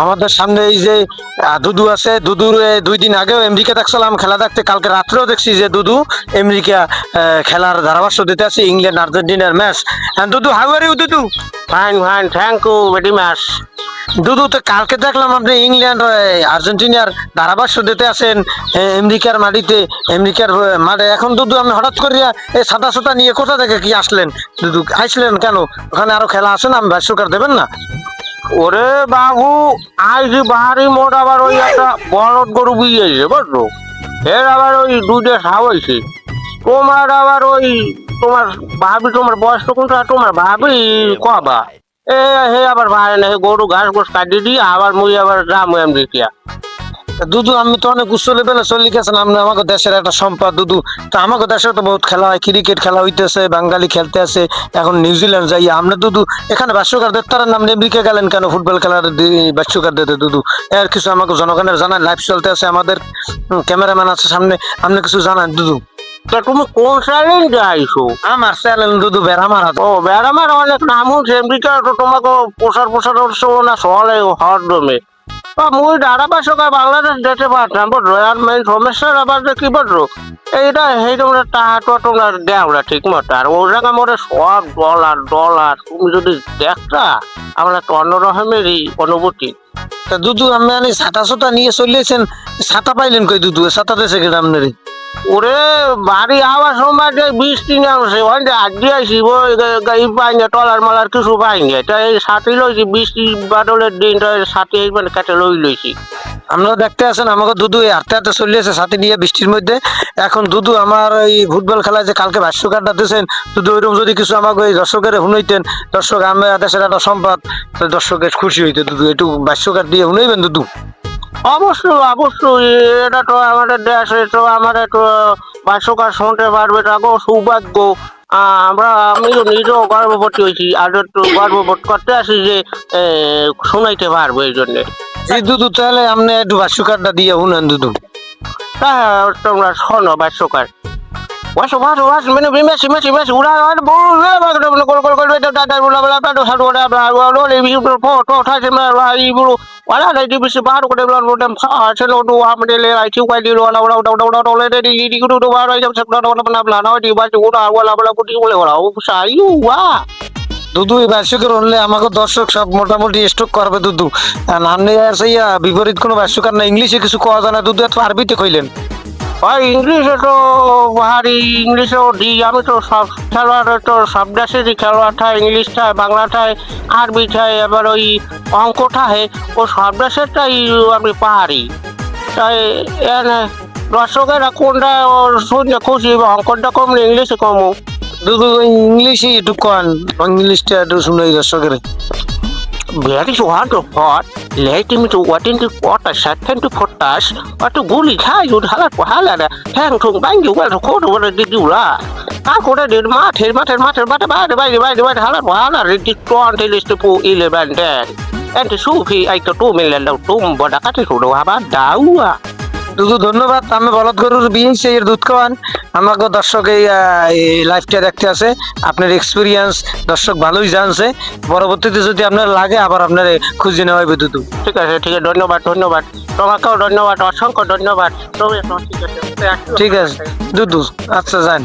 আমাদের সামনে এই যে দুদু আছে, দুদুর 2 দিন আগেও আমেরিকা দেখছিলাম খেলা দেখতে, কালকে রাত্রেও দেখছি যে দুদু আমেরিকা খেলার ধারাভাষ্য দিতে আছে ইংল্যান্ড আর্জেন্টিনার match. Dudu, how are you Dudu? Fine fine, thank you very much. Dudu, তো কালকে দেখলাম আপনি ইংল্যান্ড আর্জেন্টিনার ধারাভাষ্য দিতে আছেন আমেরিকার মাটিতে, আমেরিকার মাঠে। এখন দুদু আপনি হঠাৎ করিয়া এই সাদা সুতা নিয়ে কোথা থেকে কি আসলেন দুদু? আসলেন কেন? ওখানে আরো খেলা আছে না, আমি ভাষ্যকার দেবেন না? ওরে বাবু, আজ বাহারি মোট আবার ওই একটা বলদ গরু বিয়েছে বুঝলো, এর আবার ওই দুধে খাওয়াইছে। তোমার আবার ওই তোমার ভাবি, তোমার বয়স তো কোনটা, তোমার ভাবি কবা হে আবার ভাই না, গরু ঘাস ঘোষ কাটিয়ে দিয়ে আবার মুই আবার যাবো আমেরিকা। দুদু, আমি তো অনেক উচ্চ লেভেলে চলে গেছেন, আপনি আমাকে দেশের একটা সম্পদ দুদু। তো আমাকে দেশে তো বহুত খেলা হয়, ক্রিকেট খেলা হইতেছে, বাঙালি খেলতে আছে, এখন নিউজিল্যান্ড যাই আমরা দুদু। এখানে ভাষ্যকার দেখতার নাম আমেরিকা গেলেন কেন ফুটবল খেলার ভাষ্যকার দিতে দুদু? এর কিছু আমাকে জনগণের জানান, লাইভ চলতে আছে আমাদের, ক্যামেরাম্যান আছে সামনে, আপনি কিছু জানান দুদু। তা তুমি কোন চ্যালেঞ্জ আইছো? আমার চ্যানেল দুদু বেড়ামার হাত। ও ম্যাডামের অনেক নাম হচ্ছে আমেরিকা, তো তোমাকে প্রসার প্রসার হচ্ছে না চলে হরদমে। মুই ধারাভাষ্যকার বাংলাদেশ যেতে পারতাম বুঝলো, আর মেন সমস্যার আবার যে কি বুঝলো, এইটা সেই তোমরা টাকা তোমরা দেও না ঠিক মতো, আর ওই জায়গা মধ্যে সব ডলার ডলার, তুমি যদি দেখতা আমার একটা অন্যরকমেরই অনুভূতি। তা দুদু, আমি ছাতা ছাতা নিয়ে চলেছেন, ছাতা পাইলেন কই দুদু? ছাতা দেশে গেলে আপনার? ওরে বাড়ি আওয়ার সময় যে বৃষ্টি নামছে, ওই যে আগ দিয়ে আসি ওই পাই না, টলার মালার কিছু পাই না, তাই সাথে লইছি, বৃষ্টি বাদলের দিনটা সাথে মানে কাটে লইছি। আপনারা দেখতে আছেন আমাকে দুদু হাঁটতে হাঁটতে চলে এসে সাথে নিয়ে বৃষ্টির মধ্যে। এখন দুদু আমার এই ফুটবল খেলায় যে কালকে ভাষ্যকারটা দিয়েছেন দুদু, ওইরকম যদি কিছু আমাকে ওই দর্শকের শুনাইতেন, দর্শক আমি দেশের একটা সম্পদ, দর্শকের খুশি হইতে দুদু, একটু ভাষ্যকার দিয়ে শুনাইবেন দুদু? অবশ্যই অবশ্যই, এটা তো আমাদের দেশে, তো আমাদের তো ভাষ্যকার শুনতে পারবে, তাকেও সৌভাগ্য। আমি তো নিজেও গর্ববতী হয়েছি, আর একটু গর্ববোধ করতে আসি যে শোনাইতে পারবো এই জন্যে। এই দুদু, তাহলে আপনি একটু ভাষ্যকারটা দিয়ে শুনেন দুদু। হ্যাঁ, তোমরা শোনো ভাষ্যকার। Wash, wash, wash, menu, Messi, Messi, Messi, ura, দুদু, এই ভাষ্যকার হলে আমাকে দর্শক সব মোটামুটি স্টক করবে দুদু। আর আপনি আর সেই বিপরীত কোনো ভাষ্যকার না, ইংলিশে কিছু কোয়া যায় না দুদু, এত আরবিতে কইলেন। ইংলিশে তো ভারী, ইংলিশেও দিই আমি, তো সব খেলোয়াড়, তো সব দেশেরই খেলোয়াড় থাকে, ইংলিশ থাকে, বাংলা থাকে, আরবি থাকে, এবার ওই অঙ্ক থাকে, ও সব দেশেরটাই আমি পারি। তাই এনে দর্শকেরা কোনটা শুনে খুশি, অঙ্কটা কমলে ইংলিশে কমু। দুদু, ইংলিশে একটু কন, ইংলিশটা একটু শুনাই দর্শকের। Very wonderful. Let me to what in the water shut and to potash, but to gully high you'd halak wahala, hang to bang you well to quote what did you la. I could have did matter, but about the halak wahala, it did want to list to pull 11 dead. And the soup he ate to 2 million of tomb, but I cut it to do about dawa. দুদু, ধন্যবাদ। আমি বলদ গরুর বিয়েছি এর দুধ খাওয়ান, আমাকে দর্শক এই লাইভটা দেখতে আছে, আপনার এক্সপিরিয়েন্স দর্শক ভালোই জানছে। পরবর্তীতে যদি আপনার লাগে আবার আপনার খুঁজে নেওয়া হবে দুদু। ঠিক আছে, ঠিক আছে, ধন্যবাদ ধন্যবাদ, তোমাকেও ধন্যবাদ, অসংখ্য ধন্যবাদ। তবে ঠিক আছে, ঠিক আছে দুদু, আচ্ছা যান।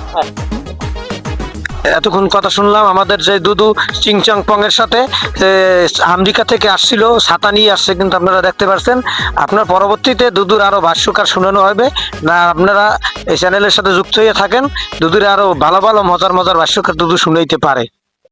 এতক্ষণ কথা শুনলাম আমাদের যে দুদু চিংচাং পং এর সাথে আমেরিকা থেকে আসছিল, ছাতা নিয়ে আসছে, কিন্তু আপনারা দেখতে পাচ্ছেন। আপনার পরবর্তীতে দুদুর আরো ভাষ্যকার শোনানো হবে না, আপনারা এই চ্যানেলের সাথে যুক্ত হয়ে থাকেন, দুদুর আরো ভালো ভালো মজার মজার ভাষ্যকার দুদু শুনাইতে পারে।